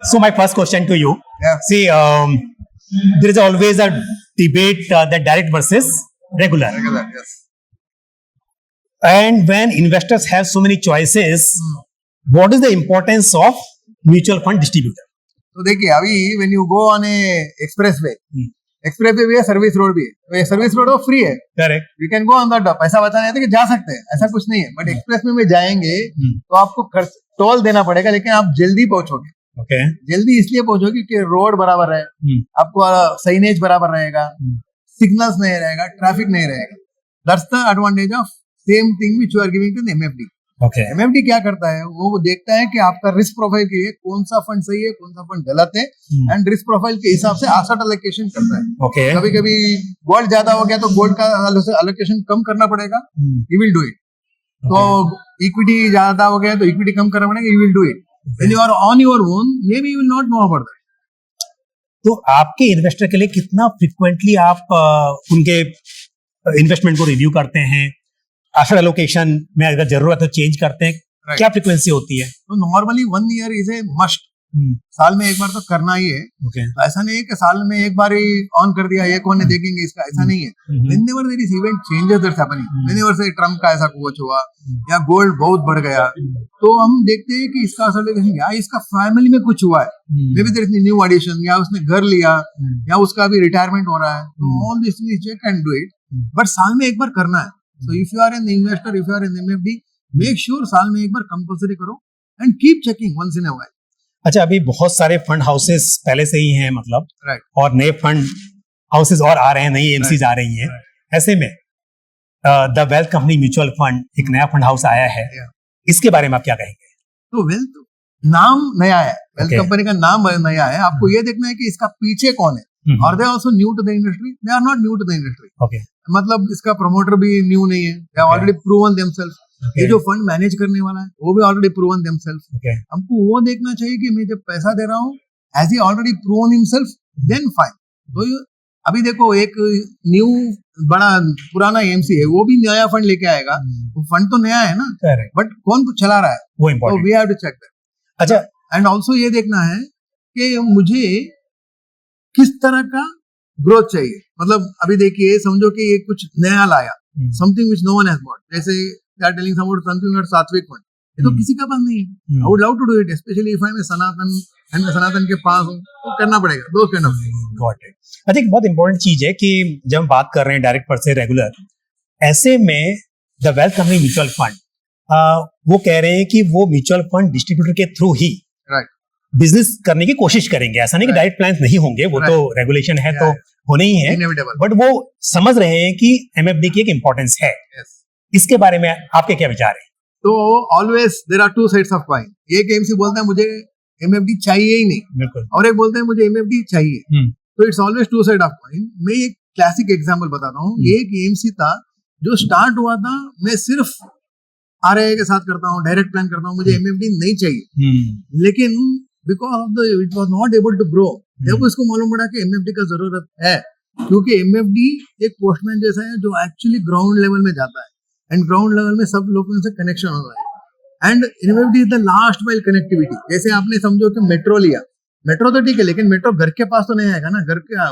So my first question to you. Yeah. See, there is always a debate that direct versus regular. Regular, yes. And when investors have so many choices, what is the importance of mutual fund distributor? तो देखिए अभी when you go on a expressway, expressway भी है, service road भी है. तो ये service road वो फ्री है. Correct. You can go on that. पैसा बचाने आते कि जा सकते हैं, ऐसा कुछ नहीं है. बट एक्सप्रेस में जाएंगे तो आपको खर्च टोल देना पड़ेगा, लेकिन आप जल्दी पहुंचोगे. Okay. जल्दी इसलिए पहुंचोगे कि रोड बराबर है, आपको साइनेज बराबर रहेगा, सिग्नल्स नहीं रहेगा, ट्रैफिक नहीं रहेगा. That's the advantage of same thing which you are giving to MFD. Okay. MFD क्या करता है, वो देखता है कि आपका रिस्क प्रोफाइल के लिए कौन सा फंड सही है, कौन सा फंड गलत है, एंड रिस्क प्रोफाइल के हिसाब से एसेट एलोकेशन करता है. Okay. कभी कभी गोल्ड ज्यादा हो गया तो गोल्ड का एलोकेशन कम करना पड़ेगा, यू विल डू इट. तो इक्विटी ज्यादा हो गया तो इक्विटी कम करना पड़ेगा, you will do it. When you are on your own, may be you will not know about that. तो आपके इन्वेस्टर के लिए कितना फ्रिक्वेंटली आप उनके इन्वेस्टमेंट को रिव्यू करते हैं? एसेट एलोकेशन में अगर जरूरत है तो चेंज करते हैं? Right. क्या फ्रीक्वेंसी होती है? तो normally 1 year is a must. साल में एक बार तो करना ही है. Okay. तो ऐसा नहीं है कि साल में एक बार ही ऑन कर दिया, ये कौन है देखेंगे इसका, ऐसा नहीं है. Whenever there is event changes that's happening, whenever से ट्रम्प का ऐसा कुछ हुआ या गोल्ड बहुत बढ़ गया, तो हम देखते हैं कि इसका एलोकेशन या इसका फैमिली में कुछ हुआ है, may be there is new addition, या उसने घर लिया, या उसका भी रिटायरमेंट हो रहा है. तो all this we check and do it. But साल में एक बार करना है. So if you are an investor, if you are an MFD, make sure साल में एक बार कंपल्सरी करो and keep checking once in a while. अच्छा, अभी बहुत सारे फंड हाउसेस पहले से ही हैं, मतलब, राइट. और नए फंड हाउसेस और आ रहे हैं, नई एमसीज आ रही हैं. ऐसे में the wealth company mutual fund एक नया फंड हाउस आया है, इसके बारे में आप क्या कहेंगे? तो वेल्थ नाम नया है, वेल्थ Okay. कंपनी का नाम नया है. आपको ये देखना है कि इसका पीछे कौन है. और they also new to the industry, they are not new to the industry. Okay. मतलब इसका प्रमोटर भी न्यू नहीं है, they are already proven themselves. ये जो फंड मैनेज करने वाला है वो भी ऑलरेडी प्रूवन देमसेल्फ. ओके. हमको वो देखना चाहिए कि मैं जब पैसा दे रहा हूँ, as he already proven himself, then fine. तो अभी देखो एक न्यू बड़ा पुराना एमसी है, वो भी नया फंड लेके आएगा. वो फंड तो नया है ना, बट कौन कुछ चला रहा है, वो तो important. We have to check that. अच्छा, एंड ऑल्सो ये देखना है कि मुझे किस तरह का ग्रोथ चाहिए. मतलब अभी देखिए, समझो कि ये कुछ नया लाया, something which no one has bought. जैसे they are telling something at Satvik fund, ये तो किसी का पास नहीं है. I would love to do it, especially if I am Sanatan and मैं सनातन के पास हूं, तो करना पड़ेगा. दो kind of things. Got it. अच्छा, एक बहुत इंपॉर्टेंट चीज है कि जब हम बात कर रहे हैं डायरेक्ट वर्सेस रेगुलर, ऐसे में the wealth company mutual fund, वो कह रहे हैं कि वो म्यूचुअल फंड डिस्ट्रीब्यूटर के थ्रू ही राइट बिजनेस करने की कोशिश करेंगे. ऐसा नहीं कि डायरेक्ट प्लान्स नहीं होंगे, वो तो रेगुलेशन है, तो होने ही है. इनएविटेबल. बट वो समझ रहे हैं कि एमएफडी की एक इंपॉर्टेंस है. इसके बारे में आपके क्या विचार है? तो always there are two sides of coin. एक एमसी बोलता है मुझे एमएफडी चाहिए ही नहीं, बिल्कुल, और एक बोलते हैं मुझे एमएफडी चाहिए. तो it's always two side of coin. मैं एक क्लासिक एग्जांपल बताता हूँ. एक एमसी था जो स्टार्ट हुआ था, मैं सिर्फ आरआईए के साथ करता हूँ, डायरेक्ट प्लान करता हूँ, मुझे एमएफडी नहीं चाहिए. लेकिन because of the it was not able to grow, जब उसको मालूम पड़ा कि एमएफडी का जरूरत है, क्योंकि एमएफडी एक पोस्टमैन जैसा है जो एक्चुअली ग्राउंड लेवल में जाता है, एंड ग्राउंड लेवल में सब लोगों से कनेक्शन हो रहा है. And MFD is the last mile connectivity. जैसे आपने समझो कि मेट्रो लिया, मेट्रो तो ठीक है, लेकिन मेट्रो घर के पास तो नहीं आएगा ना.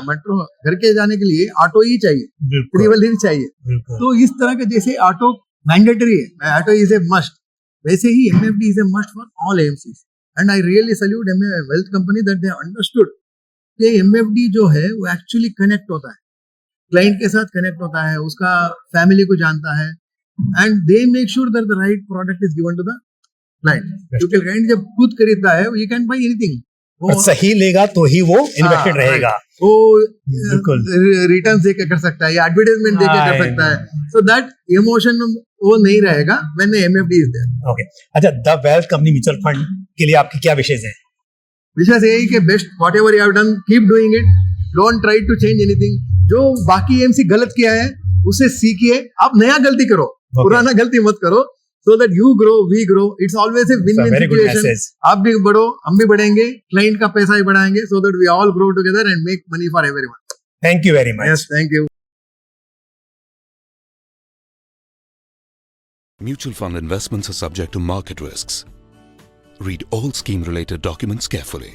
मेट्रो घर के जाने के लिए ऑटो ही चाहिए, ट्रेवल ही चाहिए. तो इस तरह के, जैसे ऑटो मैंडेटरी है, ऑटो इज ए मस्ट, वैसे ही MFD is a must for all MCs. And I really salute wealth company that they understood कि एमएफडी जो है वो एक्चुअली कनेक्ट होता है, क्लाइंट के साथ कनेक्ट होता है, उसका फैमिली को जानता है, and they make sure that the right product is given to the client. क्योंकि क्लाइंट जब खुद खरीदता है, यू कैन बाय एनीथिंग, वो सही लेगा तो ही वो इन्वेस्टेड रहेगा. वो बिल्कुल रिटर्न देके कर सकता है या एडवर्टाइजमेंट देके कर सकता है. सो दैट इमोशन वो नहीं रहेगा when MFD is there. Okay. अच्छा, the wealth company mutual fund के लिए आपके क्या विशेष हैं? विशेष यही कि best whatever you have done, keep doing it, don't try to change anything. जो बाकी एमसी गलत किया है उससे सीखिए, आप नया गलती करो, पुराना गलती मत करो, so that you grow, we grow. It's always a win-win situation. आप भी बढ़ो, हम भी बढ़ेंगे, क्लाइंट का पैसा ही बढ़ाएंगे, so that we all grow together and make money for everyone. Thank you very much. Yes, thank you. Mutual fund investments are subject to market risks. Read all scheme-related documents carefully.